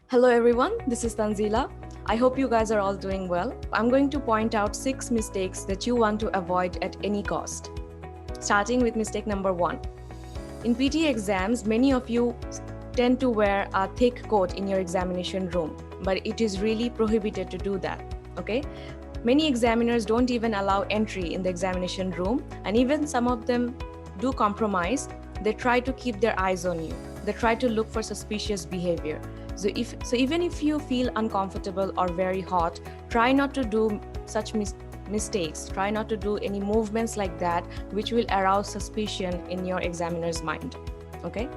Hello everyone, this is Tanzila. I hope you guys are all doing well. I'm going to point out 6 mistakes that you want to avoid at any cost. Starting with mistake number 1. In PTE exams, many of you tend to wear a thick coat in your examination room, but it is really prohibited to do that, okay? Many examiners don't even allow entry in the examination room, and even some of them do compromise. They try to keep their eyes on you. They try to look for suspicious behavior. So even if you feel uncomfortable or very hot, try not to do such mistakes. Try not to do any movements like that which will arouse suspicion in your examiner's mind. Okay?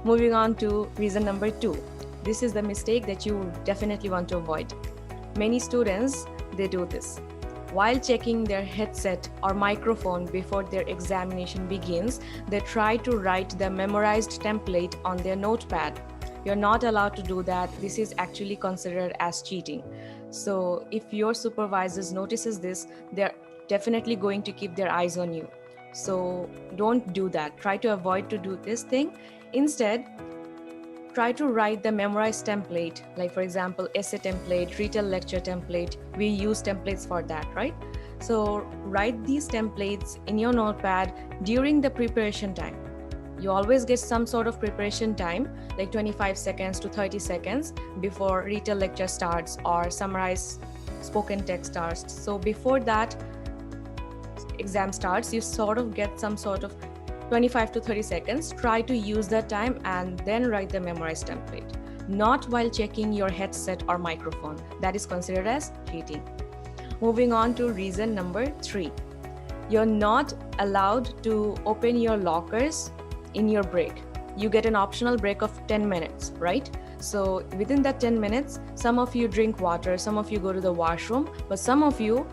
Moving on to reason number 2. This is the mistake that you definitely want to avoid. Many students, they do this. While checking their headset or microphone before their examination begins, they try to write the memorized template on their notepad. You're not allowed to do that. This is actually considered as cheating. So if your supervisors notices this, they're definitely going to keep their eyes on you. So don't do that. Try to avoid to do this thing. Instead, try to write the memorized template, like for example, essay template, retail lecture template. We use templates for that, right? So write these templates in your notepad during the preparation time. You always get some sort of preparation time, like 25 seconds to 30 seconds before retail lecture starts or summarize spoken text starts. So before that exam starts, you sort of get some sort of 25 to 30 seconds. Try to use that time and then write the memorized template, not while checking your headset or microphone. That is considered as cheating. Moving on to reason number 3. You're not allowed to open your lockers in your break. You get an optional break of 10 minutes, right? So within that 10 minutes, some of you drink water, some of you go to the washroom, but some of you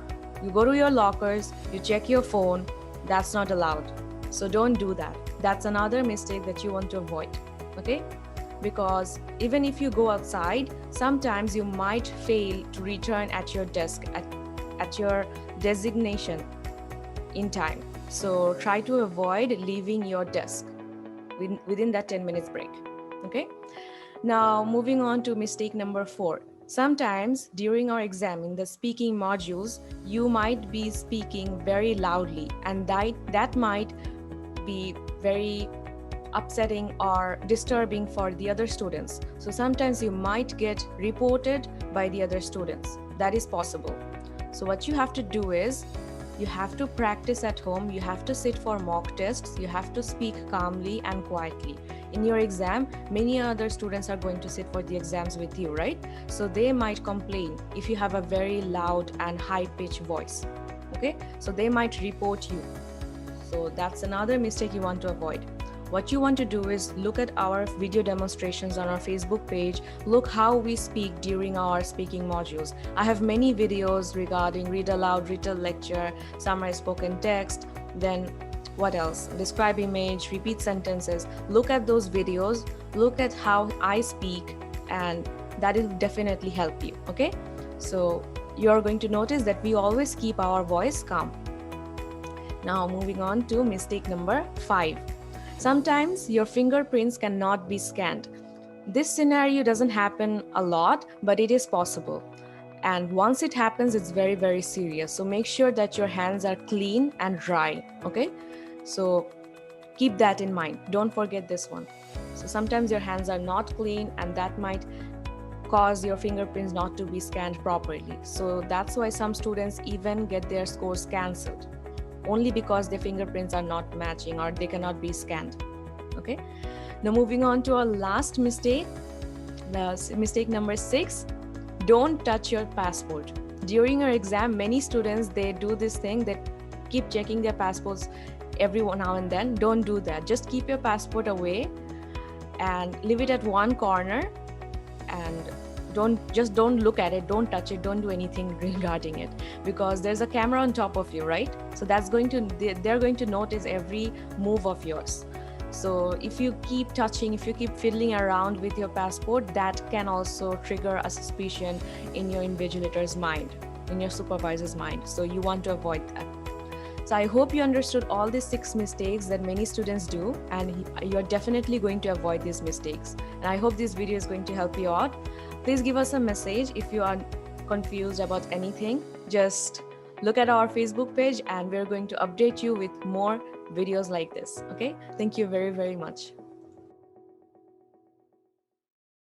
go to your lockers, you check your phone. That's not allowed. So don't do that. That's another mistake that you want to avoid, okay? Because even if you go outside, sometimes you might fail to return at your desk at your designation in time. So try to avoid leaving your desk within that 10 minutes break, okay? Now, moving on to mistake number 4. Sometimes during our exam in the speaking modules, you might be speaking very loudly, and that might be very upsetting or disturbing for the other students. So sometimes you might get reported by the other students. That is possible. So what you have to do is, you have to practice at home, you have to sit for mock tests, you have to speak calmly and quietly. In your exam, many other students are going to sit for the exams with you, right? So they might complain if you have a very loud and high-pitched voice, okay? So they might report you. So that's another mistake you want to avoid. What you want to do is look at our video demonstrations on our Facebook page. Look how we speak during our speaking modules. I have many videos regarding read aloud, retail lecture, summarize spoken text, then what else? Describe image, repeat sentences. Look at those videos, look at how I speak, and that will definitely help you, okay? So you're going to notice that we always keep our voice calm. Now moving on to mistake number 5. Sometimes your fingerprints cannot be scanned. This scenario doesn't happen a lot, but it is possible. And once it happens, it's very, very serious. So make sure that your hands are clean and dry, okay? So keep that in mind. Don't forget this one. So sometimes your hands are not clean, and that might cause your fingerprints not to be scanned properly. So that's why some students even get their scores cancelled, only because their fingerprints are not matching or they cannot be scanned, okay? Now moving on to our last mistake, mistake number 6, don't touch your passport. During your exam, many students, they do this thing, they keep checking their passports every now and then. Don't do that. Just keep your passport away and leave it at one corner, and don't look at it, don't touch it, don't do anything regarding it, because there's a camera on top of you, right? So they're going to notice every move of yours. So if you keep touching, if you keep fiddling around with your passport, that can also trigger a suspicion in your invigilator's mind, in your supervisor's mind. So you want to avoid that. So I hope you understood all these 6 mistakes that many students do, and you're definitely going to avoid these mistakes. And I hope this video is going to help you out. Please give us a message if you are confused about anything. Just look at our Facebook page and we're going to update you with more videos like this. Okay? Thank you very, very much.